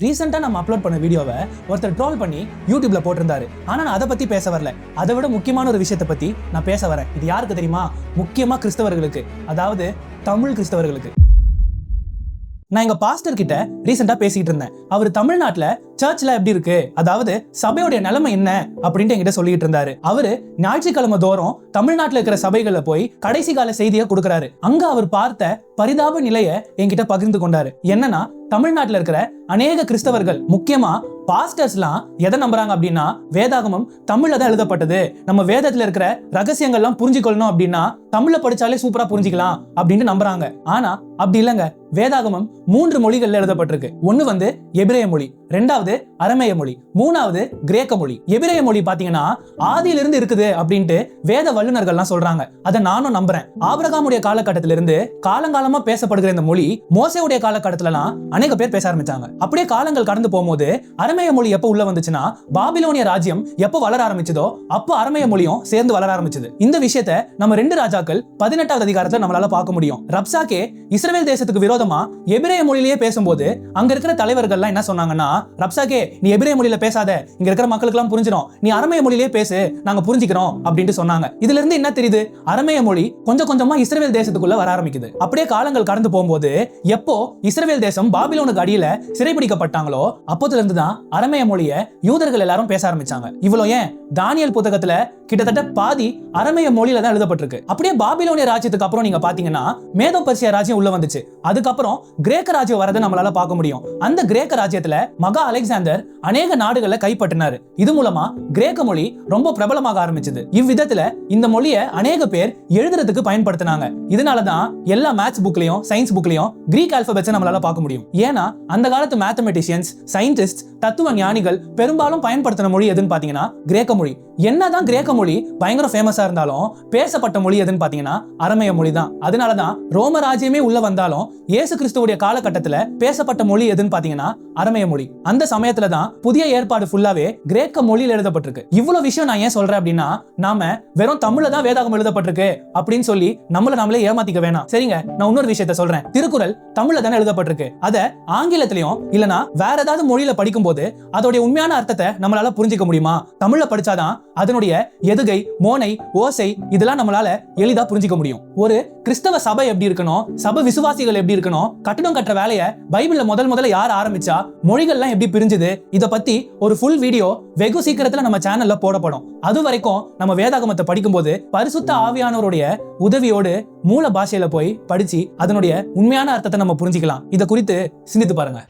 ரீசெண்டா நம்ம அப்லோட் பண்ண வீடியோவை ஒருத்தர் ட்ரோல் பண்ணி யூடியூப்ல போட்டிருந்தாரு. ஆனா நான் அதை பத்தி பேச வரல. அதை விட முக்கியமான ஒரு விஷயத்தை பத்தி நான் பேச வரேன். இது யாருக்கு தெரியுமா? முக்கியமா கிறிஸ்தவர்களுக்கு, அதாவது தமிழ் கிறிஸ்தவர்களுக்கு. நான் எங்க பாஸ்டர் கிட்ட ரீசெண்டா பேசிட்டு இருந்தேன். அவர் தமிழ்நாட்டுல சர்ச்ல எப்படி இருக்கு, அதாவது சபையோட நிலைமை என்ன அப்படின்ட்டு என்கிட்ட சொல்லிட்டு இருந்தாரு. அவரு ஞாயிற்றுக்கிழமை தோறும் தமிழ்நாட்டுல இருக்கிற சபைகள்ல போய் கடைசி கால செய்தியை கொடுக்கறாரு. அங்க அவர் பார்த்த பரிதாப நிலையை என்கிட்ட பகிர்ந்து கொண்டாரு. என்னன்னா, தமிழ்நாட்டுல இருக்கிற அநேக கிறிஸ்தவர்கள், முக்கியமா பாஸ்டர்ஸ்லாம் எதை நம்புறாங்க அப்படின்னா, வேதாகமம் தமிழ்ல தான் எழுதப்பட்டது, நம்ம வேதத்துல இருக்கிற ரகசியங்கள்லாம் புரிஞ்சுக்கொள்ளணும் அப்படின்னா தமிழ்ல படிச்சாலே சூப்பரா புரிஞ்சுக்கலாம் அப்படின்னு நம்புறாங்க. ஆனா அப்படி இல்லங்க. வேதாகமம் 3 மொழிகள்ல எழுதப்பட்டிருக்கு. ஒண்ணு எபிரேய மொழி, ரெண்டாவது அரமேய மொழி, மூணாவது கிரேக்க மொழி. எபிரேய மொழி பாத்தீங்கன்னா ஆதியிலிருந்து இருக்குது அப்படின்ட்டு வேத வல்லுநர்கள்லாம் சொல்றாங்க. அதை நானும் நம்புறேன். ஆபிரகாமுடைய காலகட்டத்தில இருந்து காலங்காலமா பேசப்படுகிற இந்த மொழி மோசேவுடைய காலகட்டத்திலலாம் அநேக பேர் பேச ஆரம்பிச்சாங்க. அப்படியே காலங்கள் கடந்து போகும்போது அரமேய மொழி எப்ப உள்ள வந்துச்சுன்னா, பாபிலோனிய ராஜ்யம் எப்ப வளர ஆரம்பிச்சதோ அப்போ அரமேய மொழியும் சேர்ந்து வளர ஆரம்பிச்சது. இந்த விஷயத்தை நம்ம 2 ராஜாக்கள் 18வது அதிகாரத்துல நம்மளால பார்க்க முடியும். ரப்சாக்கே இஸ்ரவேல் தேசத்துக்கு விரோதமா எபிரேய மொழியிலேயே பேசும்போது அங்க இருக்கிற தலைவர்கள்லாம் என்ன சொன்னாங்கன்னா, ரப்சாக்கே நீ எபிரேய மொழியில பேசாத, இங்க இருக்கிற மக்களுக்கு எல்லாம் புரிஞ்சிடும், நீ அரமேய மொழியிலேயே பேசு, நாங்க புரிஞ்சுக்கிறோம் அப்படின்ட்டு சொன்னாங்க. இதுல இருந்து என்ன தெரியுது? அரமேய மொழி கொஞ்சம் கொஞ்சமா இஸ்ரவேல் தேசத்துக்குள்ள வர ஆரம்பிக்குது. அப்படியே காலங்கள் கடந்து போகும்போது எப்போ இஸ்ரவேல் தேசம் பாபிலோனுக்கு அடியில சிறைபிடிக்கப்பட்டாங்களோ அப்போதுல இருந்து தான் அரமேய மொழியை யூதர்கள் எல்லாரும் பேச ஆரம்பிச்சாங்க. இவ்வளவு ஏன், தானியேல் புத்தகத்துல கிட்டத்தட்ட பாதி அரமேய மொழியில தான் எழுதப்பட்டிருக்கு. அப்படியே பாபிலோனிய ராஜ்யத்துக்கு அப்புறம் நீங்க பாத்தீங்கன்னா மேதோ பர்சியா ராஜ்யம் உள்ள வந்துச்சு. அதுக்கப்புறம் கிரேக்க ராஜ்யம் வரதை நம்மளால பார்க்க முடியும். அந்த கிரேக்க ராஜ்யத்துல மகா அலெக்சாண்டர் அநேக நாடுகளை கைப்பற்றினாரு. இது மூலமா கிரேக்க மொழி ரொம்ப பிரபலமாக ஆரம்பிச்சது. இவ்விதத்துல இந்த மொழியை அநேக பேர் எழுதுறதுக்கு பயன்படுத்தினாங்க. இதனாலதான் எல்லா மேத்ஸ் புக்லயும் சயின்ஸ் புக்லயும் கிரீக் ஆல்பபெட்ஸ் நம்மளால பார்க்க முடியும். ஏன்னா அந்த காலத்து மேத்தமெட்டிஷியன்ஸ், சயின்டிஸ்ட், தத்துவ ஞானிகள் பெரும்பாலும் பயன்படுத்தின மொழி எதுன்னு பாத்தீங்கன்னா கிரேக்க மொழி. என்னதான் கிரேக்க மொழி பயங்கர ஃபேமஸா இருந்தாலும் பேசப்பட்ட மொழி எதுன்னு பாத்தீங்கன்னா அரமேய மொழி தான். அதனாலதான் ரோம ராஜ்யமே உள்ள வந்தாலும் இயேசு கிறிஸ்துவுடைய காலகட்டத்துல பேசப்பட்ட மொழி எதுன்னு பாத்தீங்கன்னா அரமேய மொழி. அந்த சமயத்துல தான் புதிய ஏற்பாடு ஃபுல்லாவே கிரேக்க மொழியில எழுதப்பட்டிருக்கு. இவ்வளவு விஷயம் நான் ஏன் சொல்றேன் அப்படின்னா, நாம வெறும் தமிழ்ல தான் வேதாகமம் எழுதப்பட்டிருக்கு அப்படின்னு சொல்லி நம்மள நாமளே ஏமாத்திக்க வேணாம். சரிங்க, நான் இன்னொரு விஷயத்த சொல்றேன். திருக்குறள் தமிழ்ல தானே எழுதப்பட்டிருக்கு. அத ஆங்கிலத்திலயும் இல்லனா வேற ஏதாவது மொழியில படிக்கும்போது அதோட உண்மையான அர்த்தத்தை நம்மளால புரிஞ்சிக்க முடியுமா? தமிழ்ல படிச்சாதான் அதனுடைய எதுகை, மோனை, ஓசை இதெல்லாம் நம்மளால எளிதா புரிஞ்சிக்க முடியும். ஒரு கிறிஸ்தவ சபை எப்படி இருக்கணும், சபை விசுவாசிகள் எப்படி இருக்கணும், கட்டடம் கட்டுற வேலையை பைபிள்ல முதல்ல யார் ஆரம்பிச்சா, மொழிகள்லாம் எப்படி பிரிஞ்சுது, இத பத்தி ஒரு ஃபுல் வீடியோ வெகு சீக்கிரத்துல நம்ம சேனல்ல போடப்படும். அது வரைக்கும் நம்ம வேதாகமத்தை படிக்கும்போது பரிசுத்த ஆவியானவருடைய உதவியோடு மூல பாஷையில போய் படிச்சு அதனுடைய உண்மையான அர்த்தத்தை நம்ம புரிஞ்சுக்கலாம். இத குறித்து சிந்தித்து பாருங்க.